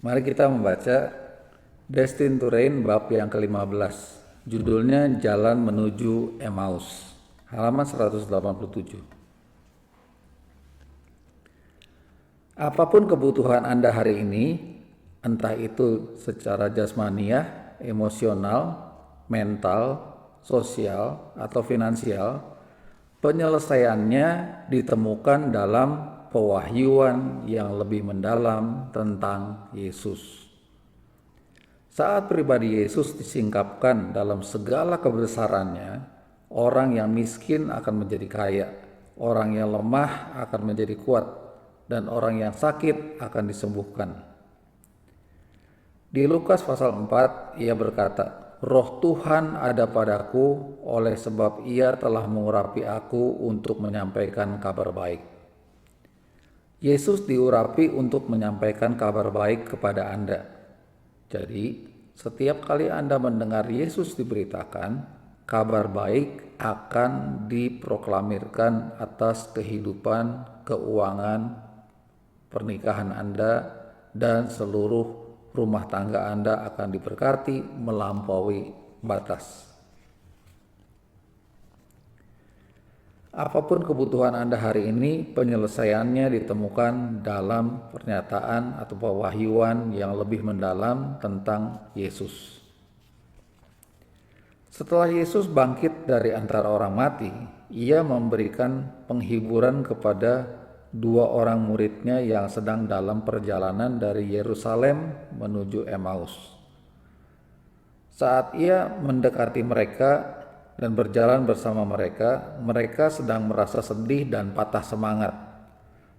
Mari kita membaca Destin to Reign bab yang ke-15. Judulnya Jalan Menuju Emmaus. Halaman 187. Apapun kebutuhan Anda hari ini, entah itu secara jasmaniah, emosional, mental, sosial, atau finansial, penyelesaiannya ditemukan dalam pewahyuan yang lebih mendalam tentang Yesus. Saat pribadi Yesus disingkapkan dalam segala kebesarannya, orang yang miskin akan menjadi kaya, orang yang lemah akan menjadi kuat, dan orang yang sakit akan disembuhkan. Di Lukas pasal 4, ia berkata, "Roh Tuhan ada padaku, oleh sebab ia telah mengurapi aku untuk menyampaikan kabar baik." Yesus diurapi untuk menyampaikan kabar baik kepada Anda. Jadi, setiap kali Anda mendengar Yesus diberitakan, kabar baik akan diproklamirkan atas kehidupan, keuangan, pernikahan Anda, dan seluruh rumah tangga Anda akan diberkati melampaui batas. Apapun kebutuhan Anda hari ini, penyelesaiannya ditemukan dalam pernyataan atau pewahyuan yang lebih mendalam tentang Yesus. Setelah Yesus bangkit dari antara orang mati, ia memberikan penghiburan kepada dua orang muridnya yang sedang dalam perjalanan dari Yerusalem menuju Emmaus. Saat ia mendekati mereka dan berjalan bersama mereka, mereka sedang merasa sedih dan patah semangat.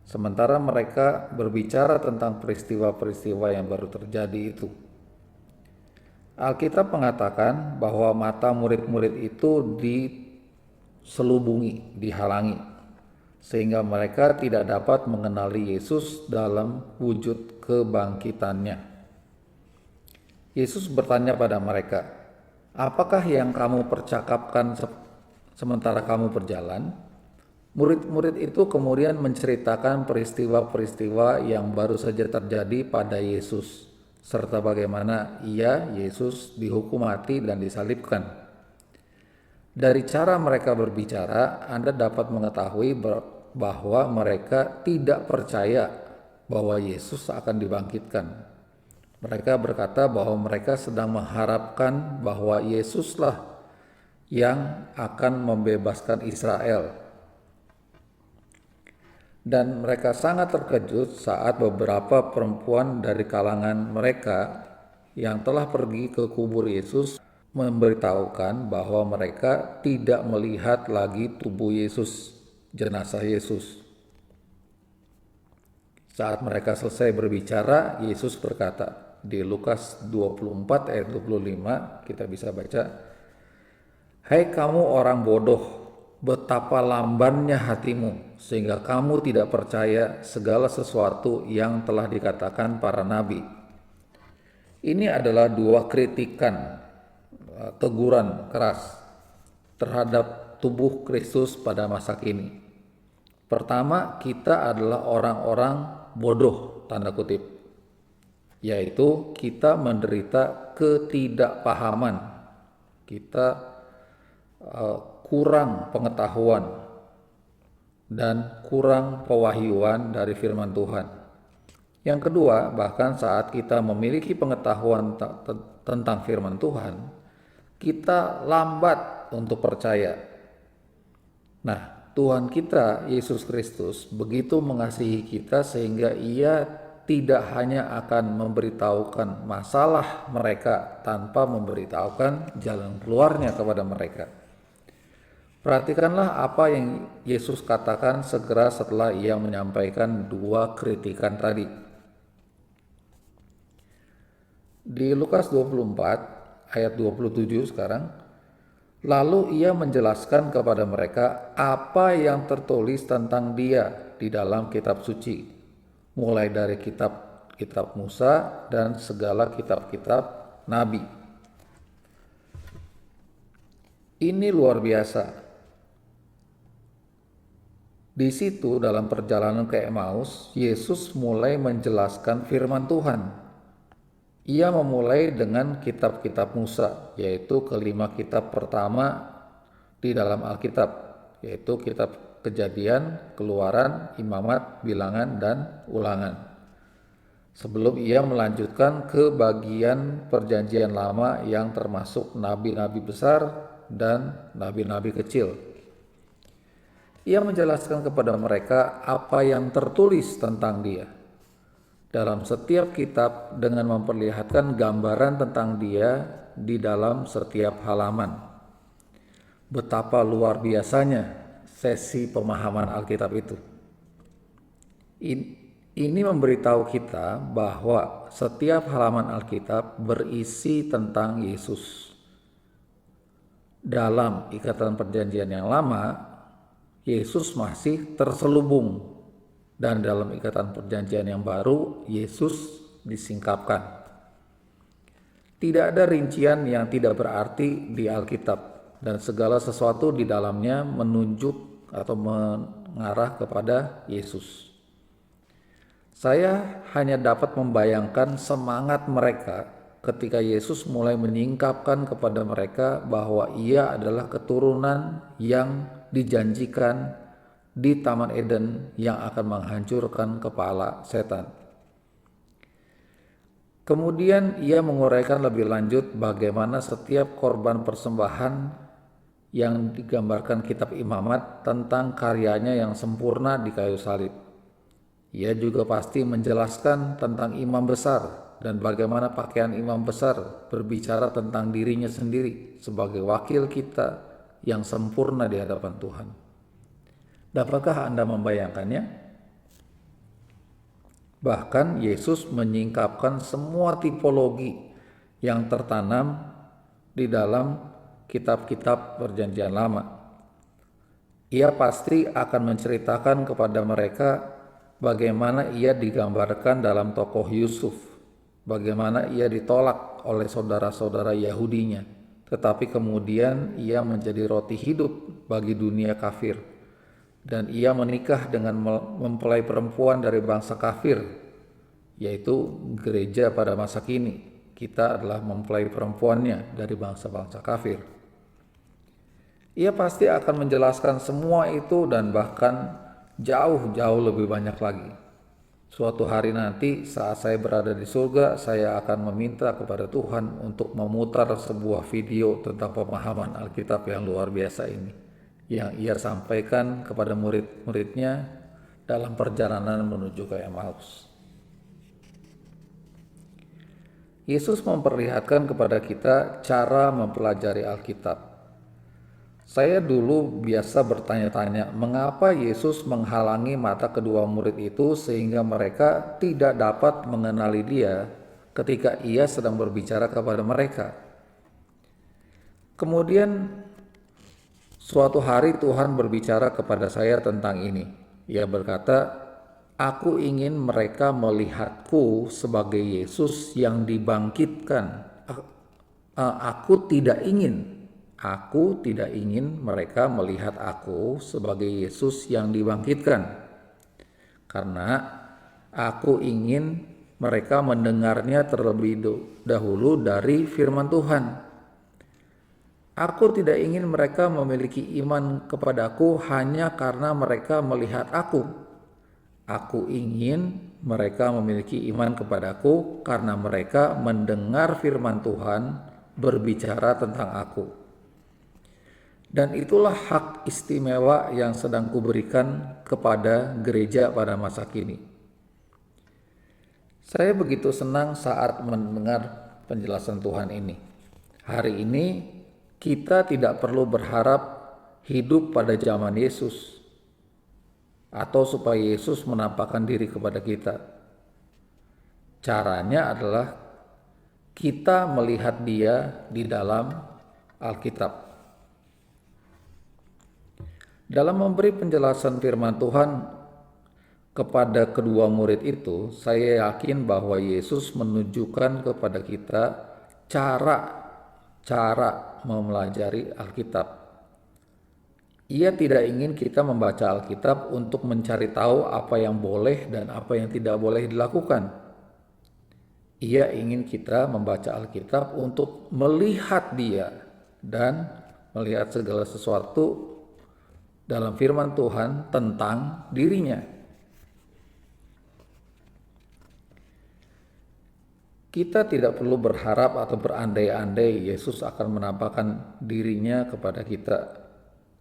Sementara mereka berbicara tentang peristiwa-peristiwa yang baru terjadi itu. Alkitab mengatakan bahwa mata murid-murid itu diselubungi, dihalangi, sehingga mereka tidak dapat mengenali Yesus dalam wujud kebangkitannya. Yesus bertanya pada mereka, "Apakah yang kamu percakapkan sementara kamu berjalan?" Murid-murid itu kemudian menceritakan peristiwa-peristiwa yang baru saja terjadi pada Yesus, serta bagaimana Yesus, dihukum mati dan disalibkan. Dari cara mereka berbicara, Anda dapat mengetahui bahwa mereka tidak percaya bahwa Yesus akan dibangkitkan. Mereka berkata bahwa mereka sedang mengharapkan bahwa Yesuslah yang akan membebaskan Israel. Dan mereka sangat terkejut saat beberapa perempuan dari kalangan mereka yang telah pergi ke kubur Yesus memberitahukan bahwa mereka tidak melihat lagi tubuh Yesus, jenazah Yesus. Saat mereka selesai berbicara, Yesus berkata, di Lukas 24 ayat 25 kita bisa baca, "Hai kamu orang bodoh, betapa lambannya hatimu sehingga kamu tidak percaya segala sesuatu yang telah dikatakan para nabi." Ini adalah dua kritikan, teguran keras terhadap tubuh Kristus pada masa kini. Pertama, kita adalah orang-orang bodoh, tanda kutip, yaitu kita menderita ketidakpahaman, kita kurang pengetahuan dan kurang pewahyuan dari firman Tuhan. Yang kedua, bahkan saat kita memiliki pengetahuan tentang firman Tuhan, kita lambat untuk percaya. Nah, Tuhan kita Yesus Kristus begitu mengasihi kita sehingga ia tidak hanya akan memberitahukan masalah mereka tanpa memberitahukan jalan keluarnya kepada mereka. Perhatikanlah apa yang Yesus katakan segera setelah ia menyampaikan dua kritikan tadi. Di Lukas 24 ayat 27 sekarang, lalu ia menjelaskan kepada mereka apa yang tertulis tentang dia di dalam kitab suci, mulai dari kitab Musa dan segala kitab-kitab nabi. Ini luar biasa. Di situ dalam perjalanan ke Emmaus, Yesus mulai menjelaskan firman Tuhan. Ia memulai dengan kitab-kitab Musa, yaitu kelima kitab pertama di dalam Alkitab, yaitu kitab Kejadian, Keluaran, Imamat, Bilangan, dan Ulangan. Sebelum ia melanjutkan ke bagian Perjanjian Lama yang termasuk nabi-nabi besar dan nabi-nabi kecil. Ia menjelaskan kepada mereka apa yang tertulis tentang dia dalam setiap kitab dengan memperlihatkan gambaran tentang dia di dalam setiap halaman. Betapa luar biasanya sesi pemahaman Alkitab itu. Ini memberitahu kita bahwa setiap halaman Alkitab berisi tentang Yesus. Dalam ikatan perjanjian yang lama, Yesus masih terselubung, dan dalam ikatan perjanjian yang baru, Yesus disingkapkan. Tidak ada rincian yang tidak berarti di Alkitab, dan segala sesuatu di dalamnya menunjuk atau mengarah kepada Yesus. Saya hanya dapat membayangkan semangat mereka ketika Yesus mulai menyingkapkan kepada mereka bahwa ia adalah keturunan yang dijanjikan di Taman Eden yang akan menghancurkan kepala setan. Kemudian ia menguraikan lebih lanjut bagaimana setiap korban persembahan yang digambarkan kitab Imamat tentang karyanya yang sempurna di kayu salib. Ia juga pasti menjelaskan tentang imam besar dan bagaimana pakaian imam besar berbicara tentang dirinya sendiri sebagai wakil kita yang sempurna di hadapan Tuhan. Dapatkah Anda membayangkannya? Bahkan Yesus menyingkapkan semua tipologi yang tertanam di dalam kitab-kitab Perjanjian Lama. Ia pasti akan menceritakan kepada mereka bagaimana ia digambarkan dalam tokoh Yusuf, bagaimana ia ditolak oleh saudara-saudara Yahudinya, tetapi kemudian ia menjadi roti hidup bagi dunia kafir, dan ia menikah dengan mempelai perempuan dari bangsa kafir, yaitu gereja pada masa kini. Kita adalah mempelai perempuannya dari bangsa-bangsa kafir. Ia pasti akan menjelaskan semua itu dan bahkan jauh-jauh lebih banyak lagi. Suatu hari nanti saat saya berada di surga, saya akan meminta kepada Tuhan untuk memutar sebuah video tentang pemahaman Alkitab yang luar biasa ini, yang ia sampaikan kepada murid-muridnya dalam perjalanan menuju ke Emmaus. Yesus memperlihatkan kepada kita cara mempelajari Alkitab. Saya dulu biasa bertanya-tanya mengapa Yesus menghalangi mata kedua murid itu sehingga mereka tidak dapat mengenali dia ketika ia sedang berbicara kepada mereka. Kemudian suatu hari Tuhan berbicara kepada saya tentang ini. Ia berkata, "Aku ingin mereka melihatku sebagai Yesus yang dibangkitkan. Aku tidak ingin mereka melihat aku sebagai Yesus yang dibangkitkan, karena aku ingin mereka mendengarnya terlebih dahulu dari firman Tuhan. Aku tidak ingin mereka memiliki iman kepadaku hanya karena mereka melihat aku. Aku ingin mereka memiliki iman kepadaku karena mereka mendengar firman Tuhan berbicara tentang aku. Dan itulah hak istimewa yang sedang kuberikan kepada gereja pada masa kini." Saya begitu senang saat mendengar penjelasan Tuhan ini. Hari ini kita tidak perlu berharap hidup pada zaman Yesus atau supaya Yesus menampakkan diri kepada kita. Caranya adalah kita melihat dia di dalam Alkitab. Dalam memberi penjelasan firman Tuhan kepada kedua murid itu, saya yakin bahwa Yesus menunjukkan kepada kita cara mempelajari Alkitab. Ia tidak ingin kita membaca Alkitab untuk mencari tahu apa yang boleh dan apa yang tidak boleh dilakukan. Ia ingin kita membaca Alkitab untuk melihat Dia dan melihat segala sesuatu dalam firman Tuhan tentang dirinya. Kita tidak perlu berharap atau berandai-andai Yesus akan menampakkan dirinya kepada kita.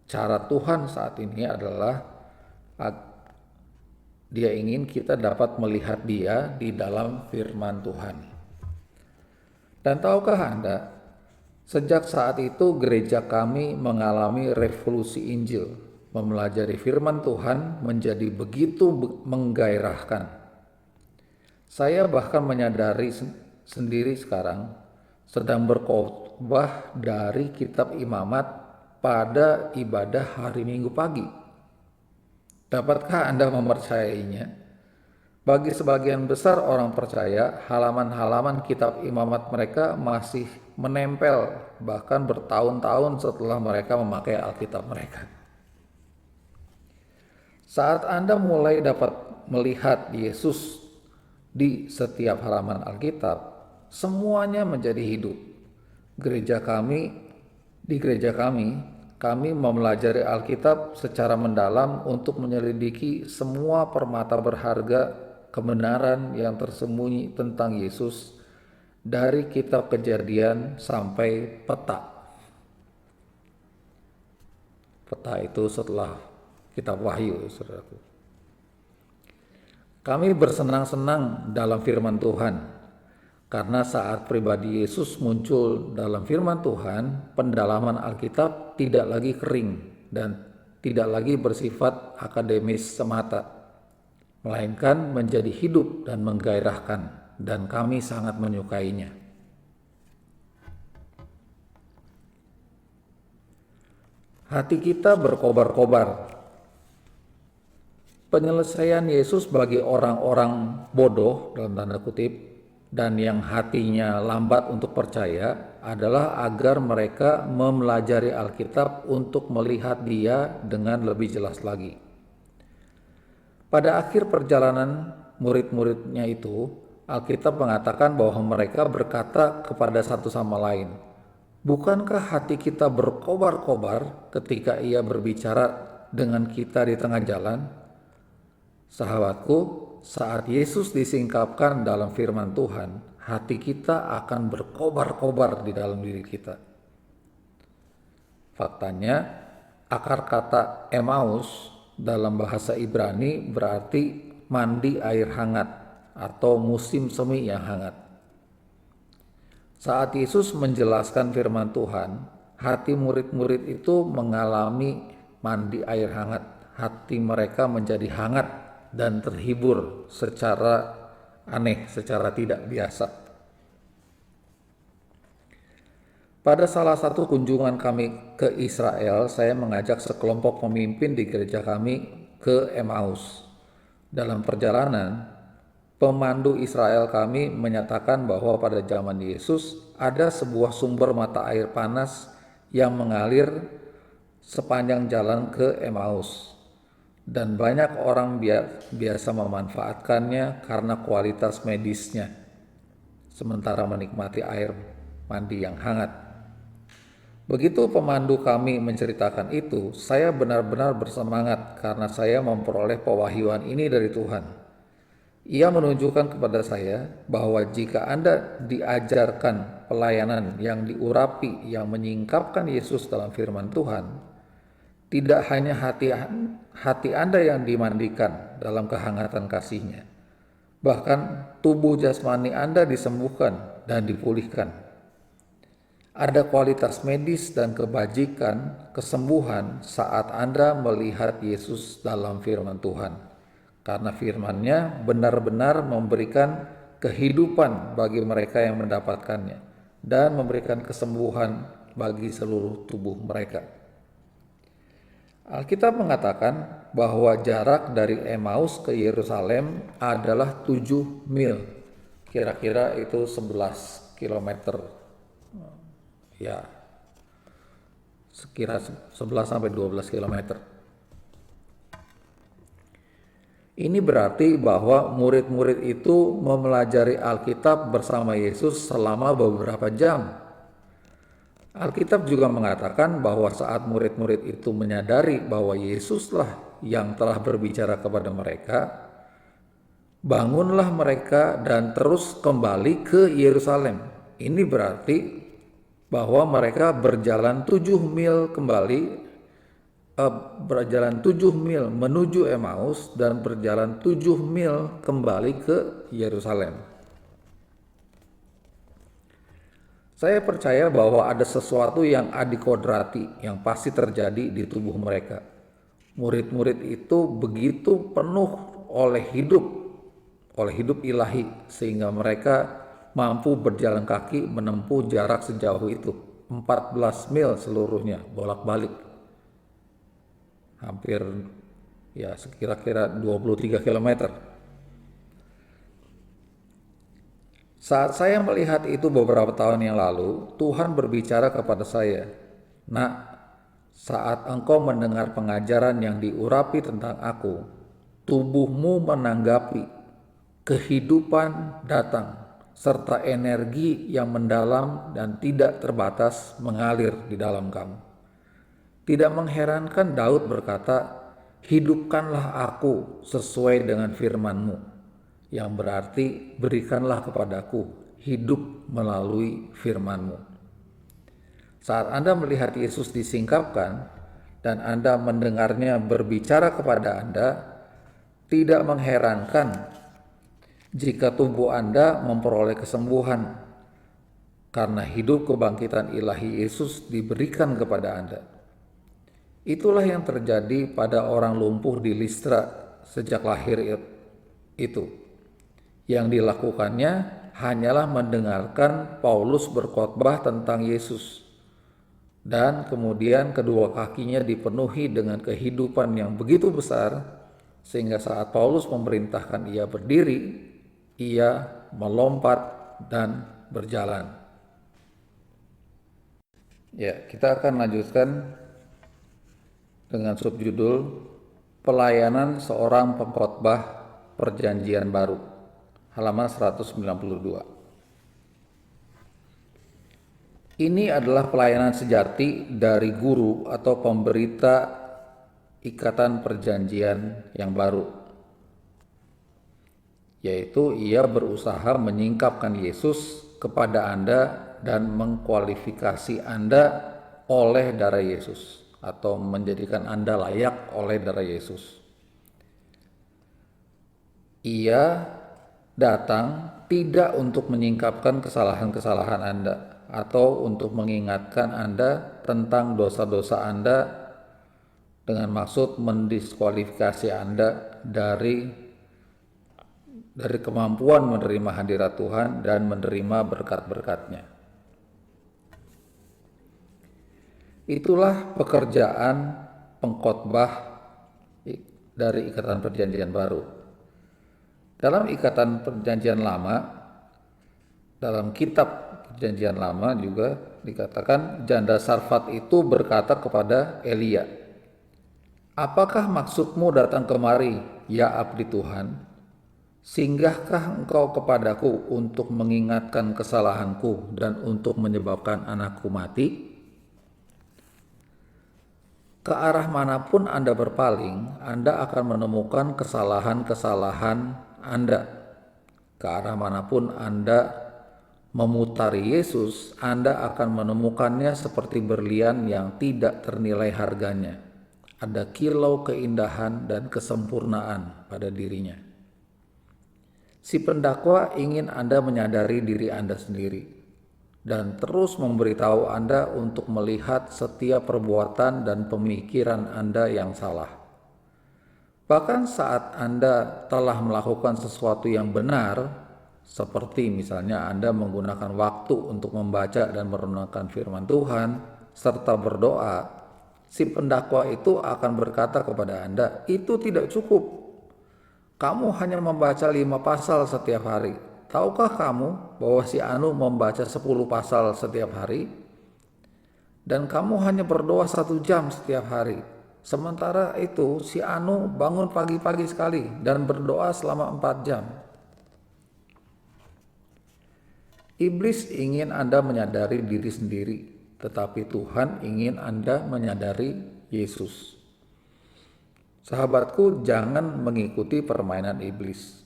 Cara Tuhan saat ini adalah Dia ingin kita dapat melihat Dia di dalam firman Tuhan. Dan tahukah Anda, sejak saat itu gereja kami mengalami revolusi Injil. Mempelajari firman Tuhan menjadi begitu menggairahkan. Saya bahkan menyadari sendiri sekarang sedang berkhotbah dari kitab Imamat pada ibadah hari Minggu pagi. Dapatkah Anda mempercayainya? Bagi sebagian besar orang percaya, halaman-halaman kitab Imamat mereka masih menempel bahkan bertahun-tahun setelah mereka memakai Alkitab mereka. Saat Anda mulai dapat melihat Yesus di setiap halaman Alkitab, semuanya menjadi hidup. Di gereja kami mempelajari Alkitab secara mendalam untuk menyelidiki semua permata berharga kebenaran yang tersembunyi tentang Yesus dari kitab Kejadian sampai Peta. Peta itu setelah kitab Wahyu, saudaraku. Kami bersenang-senang dalam firman Tuhan. Karena saat pribadi Yesus muncul dalam firman Tuhan, pendalaman Alkitab tidak lagi kering dan tidak lagi bersifat akademis semata, melainkan menjadi hidup dan menggairahkan, dan kami sangat menyukainya. Hati kita berkobar-kobar. Penyelesaian Yesus bagi orang-orang bodoh dalam tanda kutip dan yang hatinya lambat untuk percaya adalah agar mereka mempelajari Alkitab untuk melihat Dia dengan lebih jelas lagi. Pada akhir perjalanan murid-muridnya itu, Alkitab mengatakan bahwa mereka berkata kepada satu sama lain, "Bukankah hati kita berkobar-kobar ketika Ia berbicara dengan kita di tengah jalan?" Sahabatku, saat Yesus disingkapkan dalam firman Tuhan, hati kita akan berkobar-kobar di dalam diri kita. Faktanya, akar kata Emmaus dalam bahasa Ibrani berarti mandi air hangat atau musim semi yang hangat. Saat Yesus menjelaskan firman Tuhan, hati murid-murid itu mengalami mandi air hangat. Hati mereka menjadi hangat dan terhibur secara aneh, secara tidak biasa. Pada salah satu kunjungan kami ke Israel, saya mengajak sekelompok pemimpin di gereja kami ke Emmaus. Dalam perjalanan, pemandu Israel kami menyatakan bahwa pada zaman Yesus ada sebuah sumber mata air panas yang mengalir sepanjang jalan ke Emmaus. Dan banyak orang biasa memanfaatkannya karena kualitas medisnya, sementara menikmati air mandi yang hangat. Begitu pemandu kami menceritakan itu, saya benar-benar bersemangat karena saya memperoleh pewahyuan ini dari Tuhan. Ia menunjukkan kepada saya bahwa jika Anda diajarkan pelayanan yang diurapi, yang menyingkapkan Yesus dalam firman Tuhan, tidak hanya hati Anda yang dimandikan dalam kehangatan kasih-Nya, bahkan tubuh jasmani Anda disembuhkan dan dipulihkan. Ada kualitas medis dan kebajikan, kesembuhan saat Anda melihat Yesus dalam firman Tuhan, karena firman-Nya benar-benar memberikan kehidupan bagi mereka yang mendapatkannya dan memberikan kesembuhan bagi seluruh tubuh mereka. Alkitab mengatakan bahwa jarak dari Emmaus ke Yerusalem adalah 7 mil. Kira-kira itu 11 km. Ya, sekira 11 sampai 12 km. Ini berarti bahwa murid-murid itu mempelajari Alkitab bersama Yesus selama beberapa jam. Alkitab juga mengatakan bahwa saat murid-murid itu menyadari bahwa Yesuslah yang telah berbicara kepada mereka, bangunlah mereka dan terus kembali ke Yerusalem. Ini berarti bahwa mereka berjalan 7 mil kembali, berjalan 7 mil menuju Emmaus dan berjalan 7 mil kembali ke Yerusalem. Saya percaya bahwa ada sesuatu yang adikodrati yang pasti terjadi di tubuh mereka. Murid-murid itu begitu penuh oleh hidup ilahi sehingga mereka mampu berjalan kaki menempuh jarak sejauh itu, 14 mil seluruhnya bolak-balik. Hampir ya kira-kira 23 km. Saat saya melihat itu beberapa tahun yang lalu, Tuhan berbicara kepada saya, "Nak, saat engkau mendengar pengajaran yang diurapi tentang aku, tubuhmu menanggapi, kehidupan datang, serta energi yang mendalam dan tidak terbatas mengalir di dalam kamu." Tidak mengherankan Daud berkata, "Hidupkanlah aku sesuai dengan firman-Mu." Yang berarti berikanlah kepadaku hidup melalui firman-Mu. Saat Anda melihat Yesus disingkapkan dan Anda mendengarnya berbicara kepada Anda, tidak mengherankan jika tubuh Anda memperoleh kesembuhan karena hidup kebangkitan ilahi Yesus diberikan kepada Anda. Itulah yang terjadi pada orang lumpuh di Listra sejak lahir itu. Yang dilakukannya hanyalah mendengarkan Paulus berkhotbah tentang Yesus. Dan kemudian kedua kakinya dipenuhi dengan kehidupan yang begitu besar, sehingga saat Paulus memerintahkan ia berdiri, ia melompat dan berjalan. Ya, kita akan lanjutkan dengan subjudul Pelayanan Seorang Pengkhotbah Perjanjian Baru. Halaman 192. Ini adalah pelayanan sejati dari guru atau pemberita ikatan perjanjian yang baru, yaitu ia berusaha menyingkapkan Yesus kepada Anda dan mengkualifikasi Anda oleh darah Yesus atau menjadikan Anda layak oleh darah Yesus. Ia datang tidak untuk menyingkapkan kesalahan-kesalahan Anda atau untuk mengingatkan Anda tentang dosa-dosa Anda dengan maksud mendiskualifikasi Anda dari kemampuan menerima hadirat Tuhan dan menerima berkat-berkat-Nya. Itulah pekerjaan pengkhotbah dari Ikatan Perjanjian Baru. Dalam Ikatan Perjanjian Lama, dalam kitab Perjanjian Lama juga dikatakan janda Sarfat itu berkata kepada Elia, "Apakah maksudmu datang kemari, ya abdi Tuhan? Singgahkah engkau kepadaku untuk mengingatkan kesalahanku dan untuk menyebabkan anakku mati?" Ke arah manapun Anda berpaling, Anda akan menemukan kesalahan-kesalahan Anda. Ke arah manapun Anda memutari Yesus, Anda akan menemukannya seperti berlian yang tidak ternilai harganya. Ada kilau keindahan dan kesempurnaan pada dirinya. Si pendakwa ingin Anda menyadari diri Anda sendiri dan terus memberitahu Anda untuk melihat setiap perbuatan dan pemikiran Anda yang salah. Bahkan saat Anda telah melakukan sesuatu yang benar, seperti misalnya Anda menggunakan waktu untuk membaca dan merenungkan firman Tuhan, serta berdoa, si pendakwa itu akan berkata kepada Anda, "Itu tidak cukup. Kamu hanya membaca 5 pasal setiap hari. Tahukah kamu bahwa si Anu membaca 10 pasal setiap hari? Dan kamu hanya berdoa 1 jam setiap hari. Sementara itu si Anu bangun pagi-pagi sekali dan berdoa selama 4 jam. Iblis ingin Anda menyadari diri sendiri, tetapi Tuhan ingin Anda menyadari Yesus. Sahabatku, jangan mengikuti permainan iblis.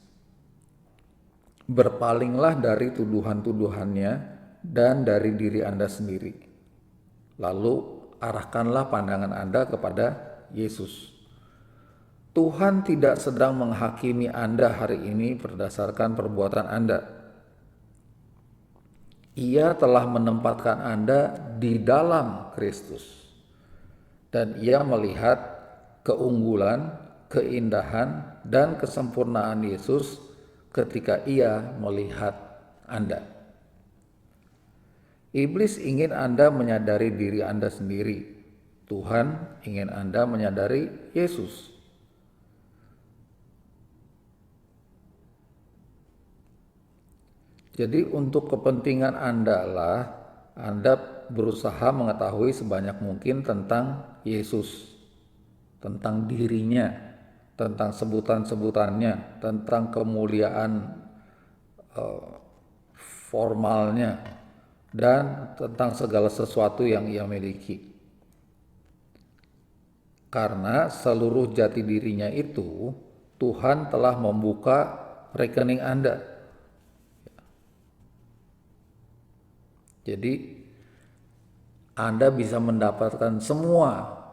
Berpalinglah dari tuduhan-tuduhannya dan dari diri Anda sendiri. Lalu arahkanlah pandangan Anda kepada Yesus. Tuhan tidak sedang menghakimi Anda hari ini berdasarkan perbuatan Anda. Ia telah menempatkan Anda di dalam Kristus. Dan Ia melihat keunggulan, keindahan, dan kesempurnaan Yesus ketika Ia melihat Anda. Iblis ingin Anda menyadari diri Anda sendiri. Tuhan ingin Anda menyadari Yesus. Jadi untuk kepentingan Anda lah, Anda berusaha mengetahui sebanyak mungkin tentang Yesus, tentang dirinya, tentang sebutan-sebutannya, tentang kemuliaan formalnya, dan tentang segala sesuatu yang Ia miliki. Karena seluruh jati dirinya itu, Tuhan telah membuka rekening Anda. Jadi Anda bisa mendapatkan semua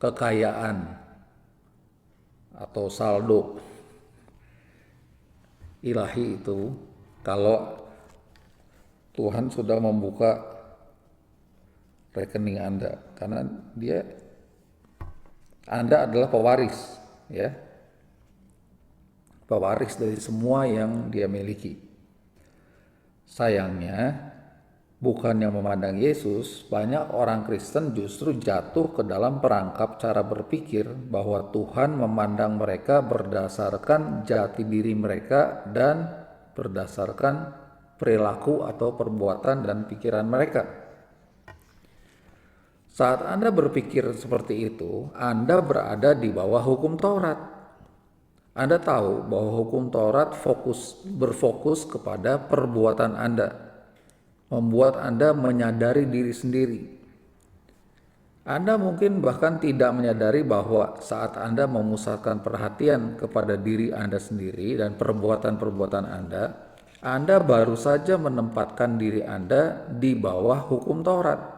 kekayaan atau saldo ilahi itu kalau Tuhan sudah membuka rekening Anda, karena Anda adalah pewaris, ya. Pewaris dari semua yang Dia miliki. Sayangnya, bukannya memandang Yesus, banyak orang Kristen justru jatuh ke dalam perangkap cara berpikir bahwa Tuhan memandang mereka berdasarkan jati diri mereka dan berdasarkan perilaku atau perbuatan dan pikiran mereka. Saat Anda berpikir seperti itu, Anda berada di bawah hukum Taurat. Anda tahu bahwa hukum Taurat berfokus kepada perbuatan Anda, membuat Anda menyadari diri sendiri. Anda mungkin bahkan tidak menyadari bahwa saat Anda memusatkan perhatian kepada diri Anda sendiri dan perbuatan-perbuatan Anda baru saja menempatkan diri Anda di bawah hukum Taurat.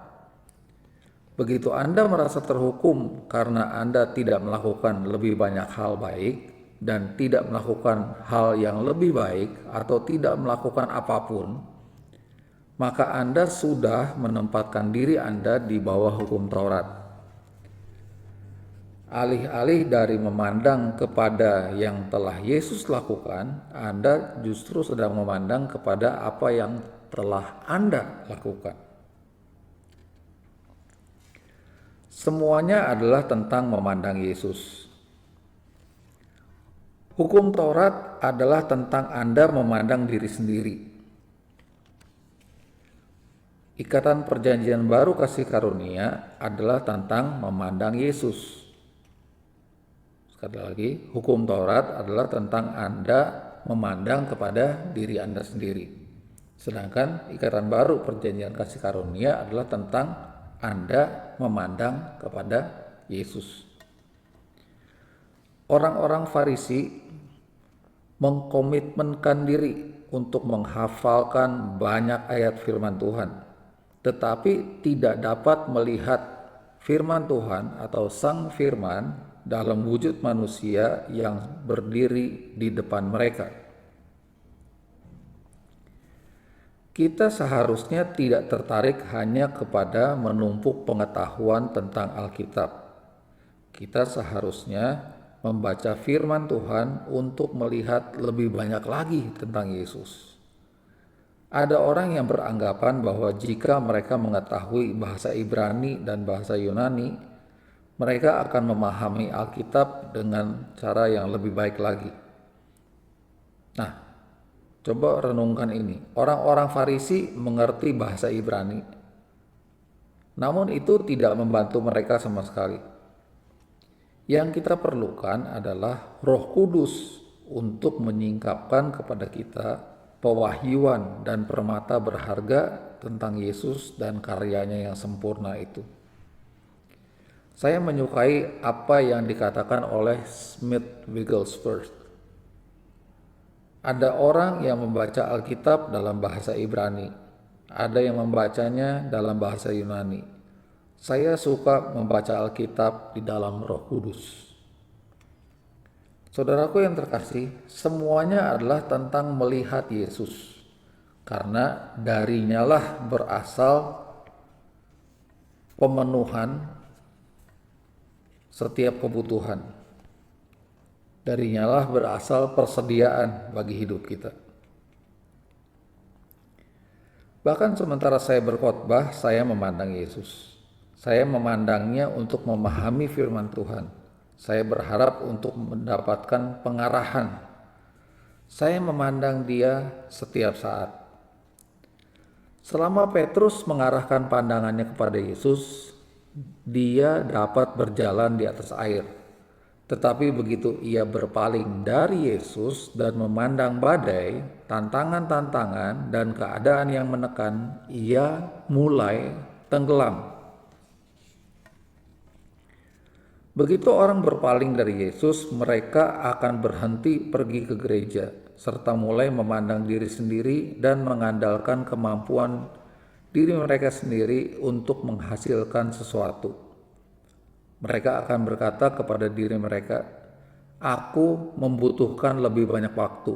Begitu Anda merasa terhukum karena Anda tidak melakukan lebih banyak hal baik dan tidak melakukan hal yang lebih baik atau tidak melakukan apapun, maka Anda sudah menempatkan diri Anda di bawah hukum Taurat. Alih-alih dari memandang kepada yang telah Yesus lakukan, Anda justru sedang memandang kepada apa yang telah Anda lakukan. Semuanya adalah tentang memandang Yesus. Hukum Taurat adalah tentang Anda memandang diri sendiri. Ikatan Perjanjian Baru Kasih Karunia adalah tentang memandang Yesus. Sekali lagi, hukum Taurat adalah tentang Anda memandang kepada diri Anda sendiri. Sedangkan Ikatan Baru Perjanjian Kasih Karunia adalah tentang Anda memandang kepada Yesus. Orang-orang Farisi mengkomitmenkan diri untuk menghafalkan banyak ayat firman Tuhan, tetapi tidak dapat melihat firman Tuhan atau Sang Firman dalam wujud manusia yang berdiri di depan mereka. Kita seharusnya tidak tertarik hanya kepada menumpuk pengetahuan tentang Alkitab. Kita seharusnya membaca firman Tuhan untuk melihat lebih banyak lagi tentang Yesus. Ada orang yang beranggapan bahwa jika mereka mengetahui bahasa Ibrani dan bahasa Yunani, mereka akan memahami Alkitab dengan cara yang lebih baik lagi. Nah, coba renungkan ini. Orang-orang Farisi mengerti bahasa Ibrani, namun itu tidak membantu mereka sama sekali. Yang kita perlukan adalah Roh Kudus untuk menyingkapkan kepada kita pewahyuan dan permata berharga tentang Yesus dan karyanya yang sempurna itu. Saya menyukai apa yang dikatakan oleh Smith Wigglesworth. Ada orang yang membaca Alkitab dalam bahasa Ibrani, ada yang membacanya dalam bahasa Yunani. Saya suka membaca Alkitab di dalam Roh Kudus. Saudaraku yang terkasih, semuanya adalah tentang melihat Yesus, karena darinya lah berasal pemenuhan setiap kebutuhan. Darinya lah berasal persediaan bagi hidup kita. Bahkan sementara saya berkhotbah, saya memandang Yesus. Saya memandangnya untuk memahami firman Tuhan. Saya berharap untuk mendapatkan pengarahan. Saya memandang Dia setiap saat. Selama Petrus mengarahkan pandangannya kepada Yesus, dia dapat berjalan di atas air. Tetapi begitu ia berpaling dari Yesus dan memandang badai, tantangan-tantangan, dan keadaan yang menekan, ia mulai tenggelam. Begitu orang berpaling dari Yesus, mereka akan berhenti pergi ke gereja, serta mulai memandang diri sendiri dan mengandalkan kemampuan diri mereka sendiri untuk menghasilkan sesuatu. Mereka akan berkata kepada diri mereka, "Aku membutuhkan lebih banyak waktu.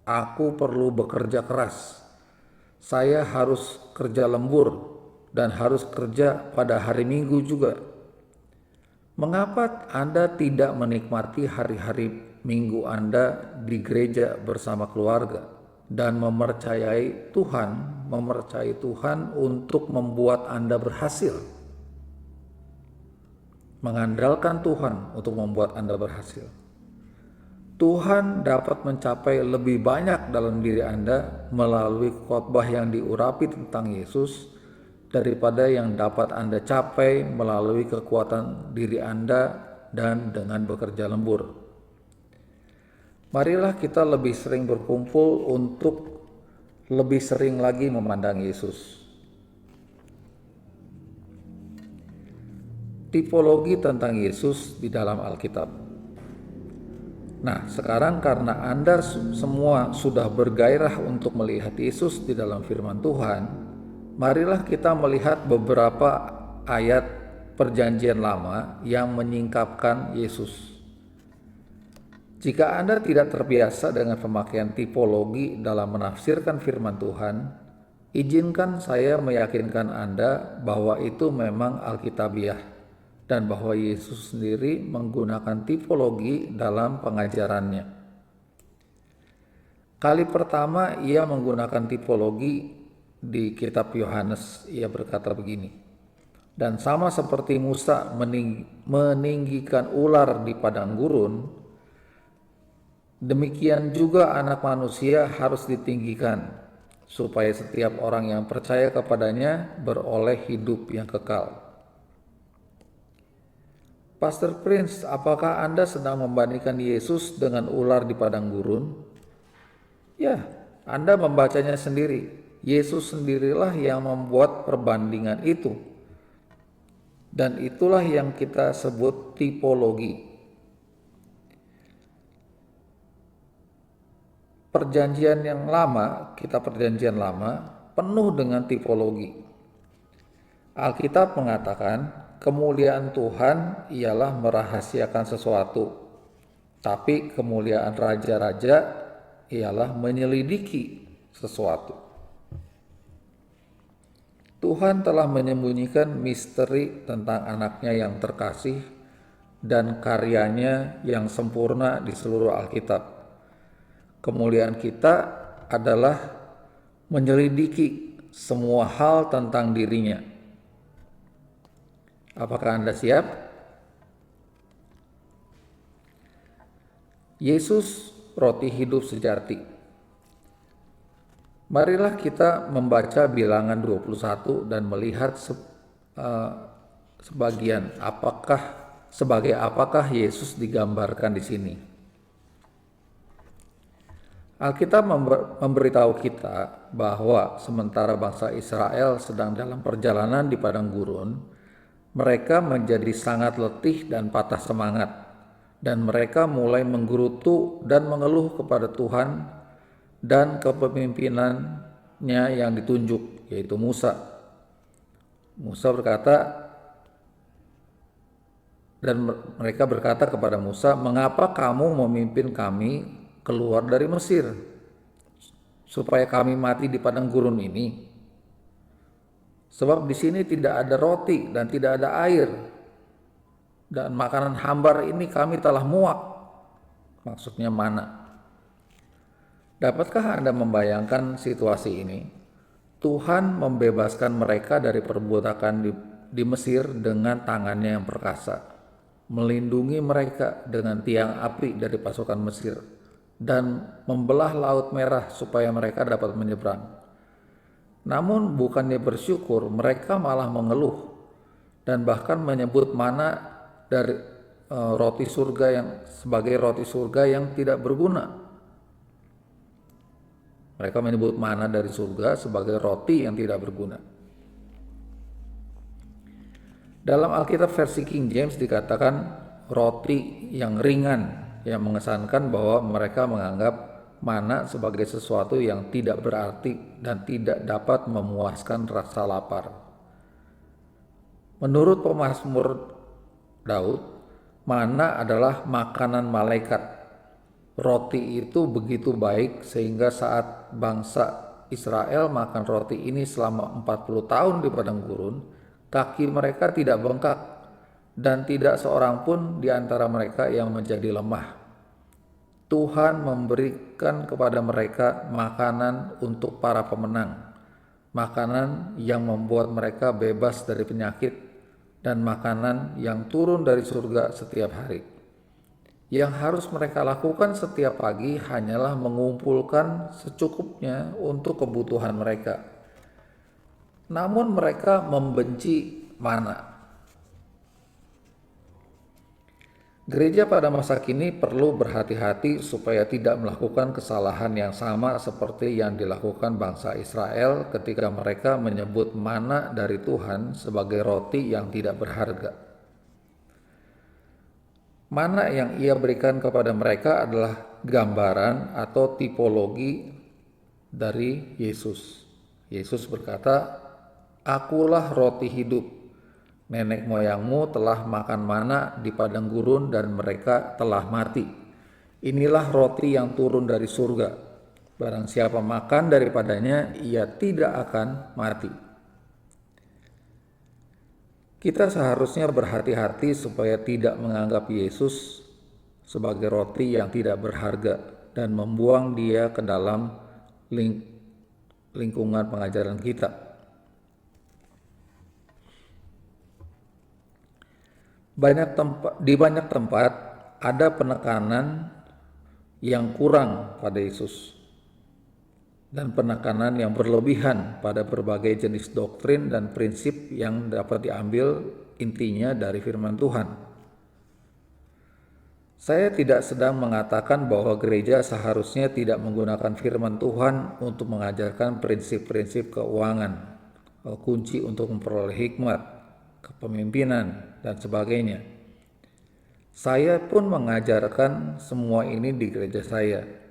Aku perlu bekerja keras. Saya harus kerja lembur dan harus kerja pada hari Minggu juga. Mengapa Anda tidak menikmati hari-hari Minggu Anda di gereja bersama keluarga dan mempercayai Tuhan untuk membuat Anda berhasil?" Mengandalkan Tuhan untuk membuat Anda berhasil. Tuhan dapat mencapai lebih banyak dalam diri Anda melalui khotbah yang diurapi tentang Yesus daripada yang dapat Anda capai melalui kekuatan diri Anda dan dengan bekerja lembur. Marilah kita lebih sering berkumpul untuk lebih sering lagi memandang Yesus. Tipologi tentang Yesus di dalam Alkitab. Nah, sekarang karena Anda semua sudah bergairah untuk melihat Yesus di dalam firman Tuhan, marilah kita melihat beberapa ayat Perjanjian Lama yang menyingkapkan Yesus. Jika Anda tidak terbiasa dengan pemakaian tipologi dalam menafsirkan firman Tuhan, izinkan saya meyakinkan Anda bahwa itu memang Alkitabiah dan bahwa Yesus sendiri menggunakan tipologi dalam pengajarannya. Kali pertama ia menggunakan tipologi di kitab Yohanes. Ia berkata begini, "Dan sama seperti Musa meninggikan ular di padang gurun, demikian juga Anak Manusia harus ditinggikan, supaya setiap orang yang percaya kepadanya beroleh hidup yang kekal." Pastor Prince, apakah Anda sedang membandingkan Yesus dengan ular di padang gurun? Ya, Anda membacanya sendiri. Yesus sendirilah yang membuat perbandingan itu. Dan itulah yang kita sebut tipologi. Perjanjian yang lama, kitab Perjanjian Lama, penuh dengan tipologi. Alkitab mengatakan, kemuliaan Tuhan ialah merahasiakan sesuatu, tapi kemuliaan raja-raja ialah menyelidiki sesuatu. Tuhan telah menyembunyikan misteri tentang anaknya yang terkasih dan karyanya yang sempurna di seluruh Alkitab. Kemuliaan kita adalah menyelidiki semua hal tentang dirinya. Apakah Anda siap? Yesus, roti hidup sejati. Marilah kita membaca Bilangan 21 dan melihat sebagian apakah sebagai apakah Yesus digambarkan di sini. Alkitab memberitahu kita bahwa sementara bangsa Israel sedang dalam perjalanan di padang gurun, mereka menjadi sangat letih dan patah semangat, dan mereka mulai menggerutu dan mengeluh kepada Tuhan dan kepemimpinannya yang ditunjuk, yaitu Musa. Musa berkata, dan mereka berkata kepada Musa, "Mengapa kamu memimpin kami keluar dari Mesir, supaya kami mati di padang gurun ini? Sebab di sini tidak ada roti dan tidak ada air, dan makanan hambar ini kami telah muak." Maksudnya mana? Dapatkah Anda membayangkan situasi ini? Tuhan membebaskan mereka dari perbudakan di Mesir dengan tangannya yang perkasa, melindungi mereka dengan tiang api dari pasukan Mesir, dan membelah Laut Merah supaya mereka dapat menyeberang. Namun bukannya bersyukur, mereka malah mengeluh dan bahkan menyebut mana dari roti surga yang sebagai roti surga yang tidak berguna. Mereka menyebut mana dari surga sebagai roti yang tidak berguna. Dalam Alkitab versi King James dikatakan roti yang ringan, yang mengesankan bahwa mereka menganggap mana sebagai sesuatu yang tidak berarti dan tidak dapat memuaskan rasa lapar. Menurut pemazmur Daud, mana adalah makanan malaikat. Roti itu begitu baik sehingga saat bangsa Israel makan roti ini selama 40 tahun di padang gurun, kaki mereka tidak bengkak dan tidak seorang pun di antara mereka yang menjadi lemah. Tuhan memberikan kepada mereka makanan untuk para pemenang, makanan yang membuat mereka bebas dari penyakit, dan makanan yang turun dari surga setiap hari. Yang harus mereka lakukan setiap pagi hanyalah mengumpulkan secukupnya untuk kebutuhan mereka. Namun mereka membenci mana. Gereja pada masa kini perlu berhati-hati supaya tidak melakukan kesalahan yang sama seperti yang dilakukan bangsa Israel ketika mereka menyebut mana dari Tuhan sebagai roti yang tidak berharga. Mana yang ia berikan kepada mereka adalah gambaran atau tipologi dari Yesus. Yesus berkata, "Akulah roti hidup. Nenek moyangmu telah makan mana di padang gurun dan mereka telah mati. Inilah roti yang turun dari surga. Barang siapa makan daripadanya, ia tidak akan mati." Kita seharusnya berhati-hati supaya tidak menganggap Yesus sebagai roti yang tidak berharga dan membuang dia ke dalam lingkungan pengajaran kita. Di banyak tempat ada penekanan yang kurang pada Yesus dan penekanan yang berlebihan pada berbagai jenis doktrin dan prinsip yang dapat diambil intinya dari firman Tuhan. Saya tidak sedang mengatakan bahwa gereja seharusnya tidak menggunakan firman Tuhan untuk mengajarkan prinsip-prinsip keuangan, kunci untuk memperoleh hikmat, kepemimpinan, dan sebagainya. Saya pun mengajarkan semua ini di gereja saya.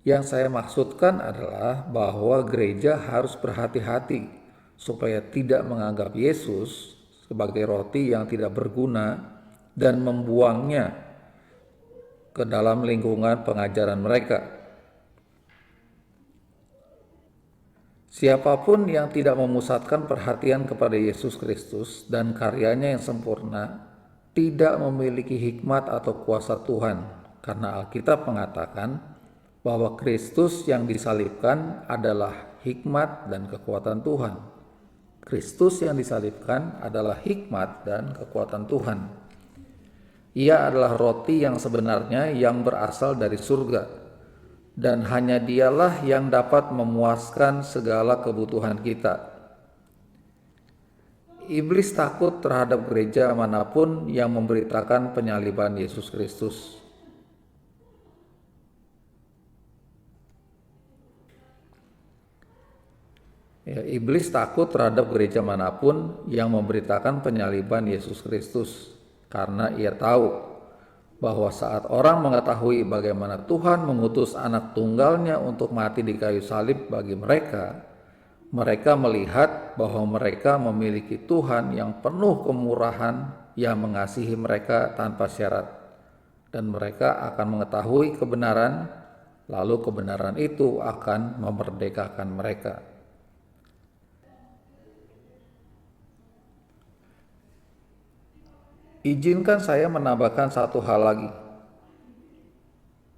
Yang saya maksudkan adalah bahwa gereja harus berhati-hati supaya tidak menganggap Yesus sebagai roti yang tidak berguna dan membuangnya ke dalam lingkungan pengajaran mereka. Siapapun yang tidak memusatkan perhatian kepada Yesus Kristus dan karyanya yang sempurna tidak memiliki hikmat atau kuasa Tuhan, karena Alkitab mengatakan bahwa Kristus yang disalibkan adalah hikmat dan kekuatan Tuhan. Kristus yang disalibkan adalah hikmat dan kekuatan Tuhan. Ia adalah roti yang sebenarnya yang berasal dari surga, dan hanya dialah yang dapat memuaskan segala kebutuhan kita. Iblis takut terhadap gereja manapun yang memberitakan penyaliban Yesus Kristus. Ya, iblis takut terhadap gereja manapun yang memberitakan penyaliban Yesus Kristus, karena ia tahu bahwa saat orang mengetahui bagaimana Tuhan mengutus anak tunggalnya untuk mati di kayu salib bagi mereka, mereka melihat bahwa mereka memiliki Tuhan yang penuh kemurahan yang mengasihi mereka tanpa syarat, dan mereka akan mengetahui kebenaran, lalu kebenaran itu akan memerdekakan mereka. Izinkan saya menambahkan satu hal lagi.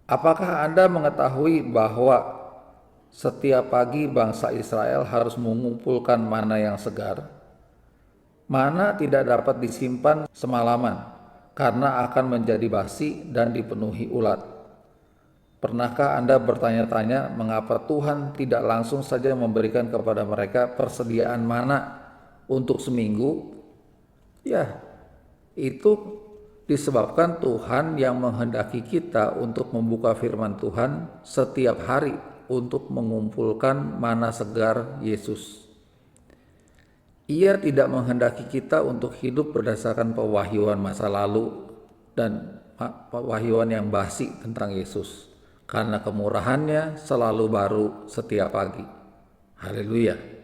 Apakah Anda mengetahui bahwa setiap pagi bangsa Israel harus mengumpulkan mana yang segar? Mana tidak dapat disimpan semalaman karena akan menjadi basi dan dipenuhi ulat. Pernahkah Anda bertanya-tanya mengapa Tuhan tidak langsung saja memberikan kepada mereka persediaan mana untuk seminggu? Ya, itu disebabkan Tuhan yang menghendaki kita untuk membuka firman Tuhan setiap hari untuk mengumpulkan mana segar Yesus. Ia tidak menghendaki kita untuk hidup berdasarkan pewahyuan masa lalu dan pewahyuan yang basi tentang Yesus, karena kemurahannya selalu baru setiap pagi. Haleluya.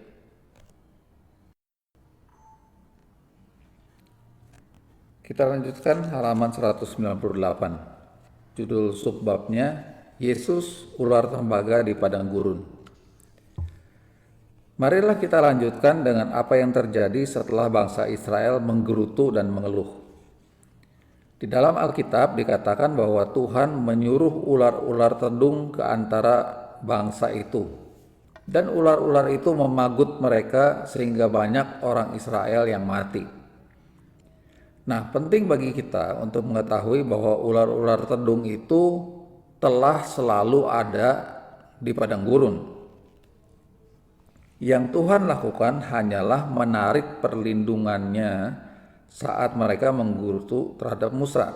Kita lanjutkan halaman 198. Judul subbabnya, Yesus ular tembaga di padang gurun. Marilah kita lanjutkan dengan apa yang terjadi setelah bangsa Israel menggerutu dan mengeluh. Di dalam Alkitab dikatakan bahwa Tuhan menyuruh ular-ular tedung ke antara bangsa itu. Dan ular-ular itu memagut mereka sehingga banyak orang Israel yang mati. Nah, penting bagi kita untuk mengetahui bahwa ular-ular tedung itu telah selalu ada di padang gurun. Yang Tuhan lakukan hanyalah menarik perlindungannya saat mereka menggerutu terhadap Musa.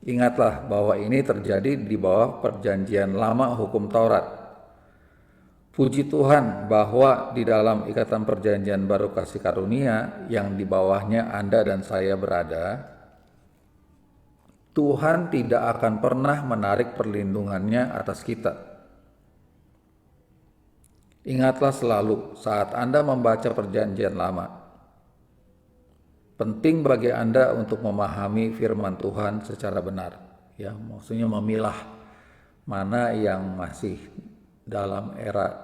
Ingatlah bahwa ini terjadi di bawah perjanjian lama hukum Taurat. Puji Tuhan bahwa di dalam ikatan perjanjian baru kasih karunia yang di bawahnya Anda dan saya berada, Tuhan tidak akan pernah menarik perlindungannya atas kita. Ingatlah selalu saat Anda membaca perjanjian lama. Penting bagi Anda untuk memahami firman Tuhan secara benar. Ya, maksudnya memilah mana yang masih dalam era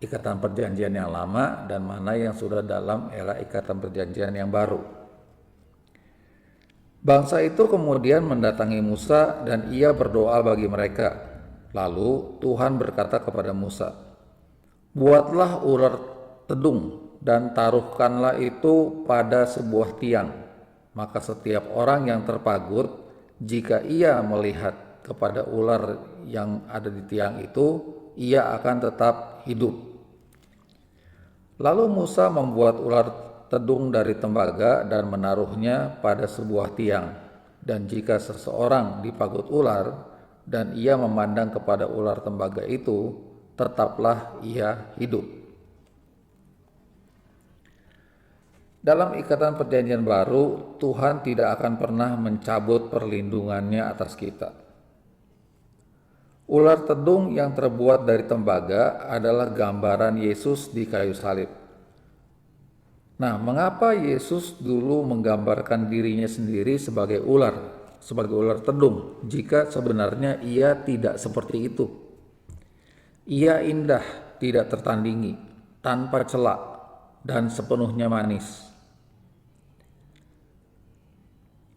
ikatan perjanjian yang lama dan mana yang sudah dalam era ikatan perjanjian yang baru. Bangsa itu kemudian mendatangi Musa dan ia berdoa bagi mereka. Lalu Tuhan berkata kepada Musa, "Buatlah ular tedung dan taruhkanlah itu pada sebuah tiang. Maka setiap orang yang terpagut, jika ia melihat kepada ular yang ada di tiang itu, ia akan tetap hidup." Lalu Musa membuat ular tedung dari tembaga dan menaruhnya pada sebuah tiang. Dan jika seseorang dipagut ular dan ia memandang kepada ular tembaga itu, tetaplah ia hidup. Dalam ikatan perjanjian baru, Tuhan tidak akan pernah mencabut perlindungannya atas kita. Ular tedung yang terbuat dari tembaga adalah gambaran Yesus di kayu salib. Nah, mengapa Yesus dulu menggambarkan dirinya sendiri sebagai ular tedung, jika sebenarnya ia tidak seperti itu? Ia indah, tidak tertandingi, tanpa celak, dan sepenuhnya manis.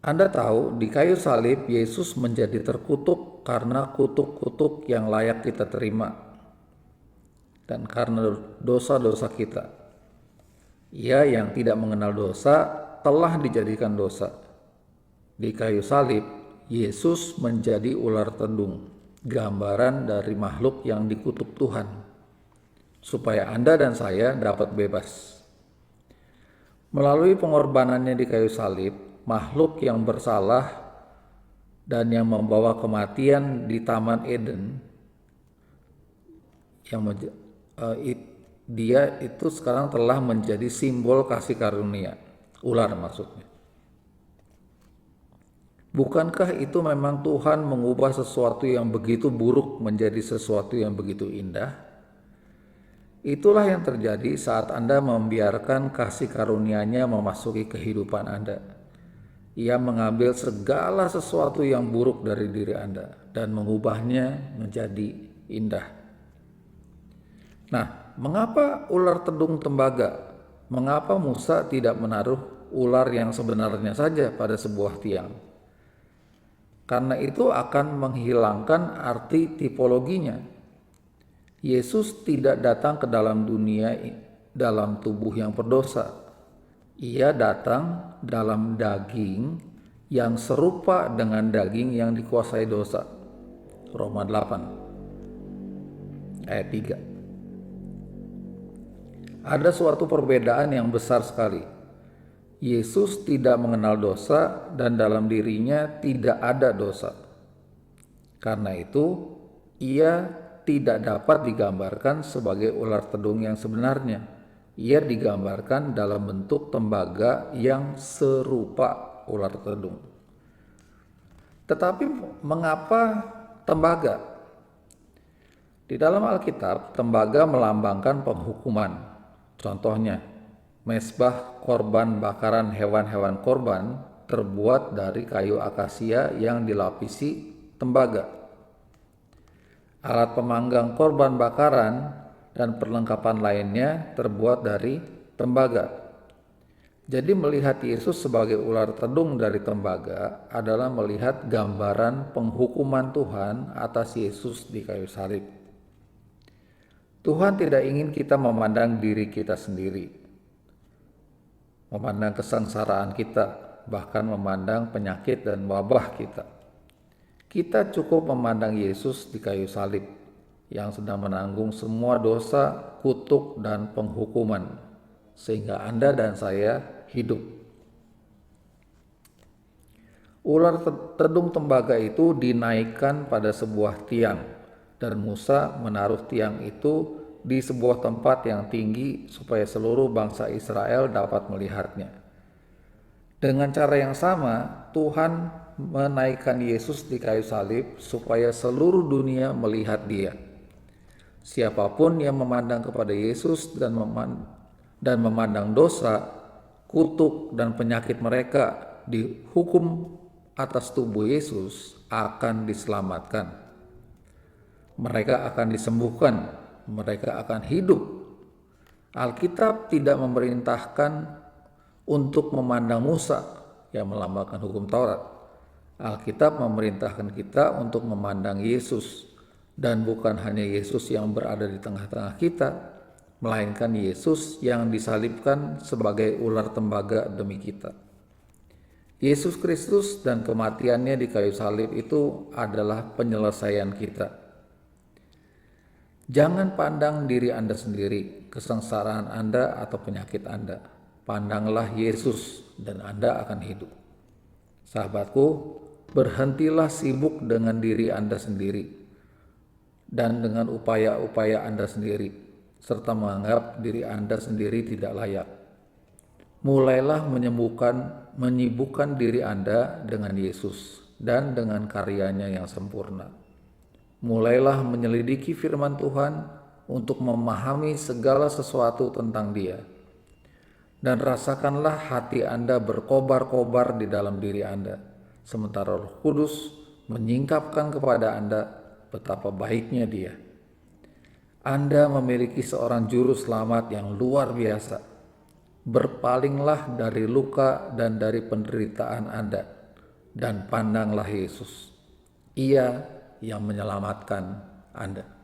Anda tahu, di kayu salib Yesus menjadi terkutuk karena kutuk-kutuk yang layak kita terima dan karena dosa-dosa kita. Ia yang tidak mengenal dosa telah dijadikan dosa. Di kayu salib, Yesus menjadi ular tedung, gambaran dari makhluk yang dikutuk Tuhan. supaya Anda dan saya dapat bebas. Melalui pengorbanannya di kayu salib, makhluk yang bersalah dan yang membawa kematian di Taman Eden, dia itu sekarang telah menjadi simbol kasih karunia, ular maksudnya. Bukankah itu memang Tuhan mengubah sesuatu yang begitu buruk menjadi sesuatu yang begitu indah? Itulah yang terjadi saat Anda membiarkan kasih karunia-Nya memasuki kehidupan Anda. Ia mengambil segala sesuatu yang buruk dari diri Anda dan mengubahnya menjadi indah. Nah, mengapa ular tedung tembaga? Mengapa Musa tidak menaruh ular yang sebenarnya saja pada sebuah tiang? Karena itu akan menghilangkan arti tipologinya. Yesus tidak datang ke dalam dunia dalam tubuh yang berdosa. Ia datang dalam daging yang serupa dengan daging yang dikuasai dosa. Roma 8 ayat 3. Ada suatu perbedaan yang besar sekali. Yesus tidak mengenal dosa dan dalam dirinya tidak ada dosa. Karena itu, ia tidak dapat digambarkan sebagai ular tedung yang sebenarnya. Ia digambarkan dalam bentuk tembaga yang serupa ular tedung. Tetapi mengapa tembaga? Di dalam Alkitab, tembaga melambangkan penghukuman. Contohnya, mezbah korban bakaran hewan-hewan korban terbuat dari kayu akasia yang dilapisi tembaga. Alat pemanggang korban bakaran dan perlengkapan lainnya terbuat dari tembaga. Jadi melihat Yesus sebagai ular tedung dari tembaga adalah melihat gambaran penghukuman Tuhan atas Yesus di kayu salib. Tuhan tidak ingin kita memandang diri kita sendiri, memandang kesengsaraan kita, bahkan memandang penyakit dan wabah kita. Kita cukup memandang Yesus di kayu salib yang sedang menanggung semua dosa, kutuk, dan penghukuman, sehingga Anda dan saya hidup. Ular tedung tembaga itu dinaikkan pada sebuah tiang, dan Musa menaruh tiang itu di sebuah tempat yang tinggi supaya seluruh bangsa Israel dapat melihatnya. Dengan cara yang sama, Tuhan menaikkan Yesus di kayu salib supaya seluruh dunia melihat Dia. Siapapun yang memandang kepada Yesus dan memandang dosa, kutuk, dan penyakit mereka dihukum atas tubuh Yesus akan diselamatkan. Mereka akan disembuhkan, mereka akan hidup. Alkitab tidak memerintahkan untuk memandang Musa yang melambangkan hukum Taurat. Alkitab memerintahkan kita untuk memandang Yesus, dan bukan hanya Yesus yang berada di tengah-tengah kita, melainkan Yesus yang disalibkan sebagai ular tembaga demi kita. Yesus Kristus dan kematiannya di kayu salib itu adalah penyelesaian kita. Jangan pandang diri Anda sendiri, kesengsaraan Anda atau penyakit Anda. Pandanglah Yesus dan Anda akan hidup. Sahabatku, berhentilah sibuk dengan diri Anda sendiri dan dengan upaya-upaya Anda sendiri, serta menganggap diri Anda sendiri tidak layak. Mulailah menyibukkan diri Anda dengan Yesus dan dengan karyanya yang sempurna. Mulailah menyelidiki firman Tuhan untuk memahami segala sesuatu tentang Dia. Dan rasakanlah hati Anda berkobar-kobar di dalam diri Anda, sementara Roh Kudus menyingkapkan kepada Anda betapa baiknya Dia. Anda memiliki seorang juru selamat yang luar biasa. Berpalinglah dari luka dan dari penderitaan Anda, dan pandanglah Yesus. Ia yang menyelamatkan Anda.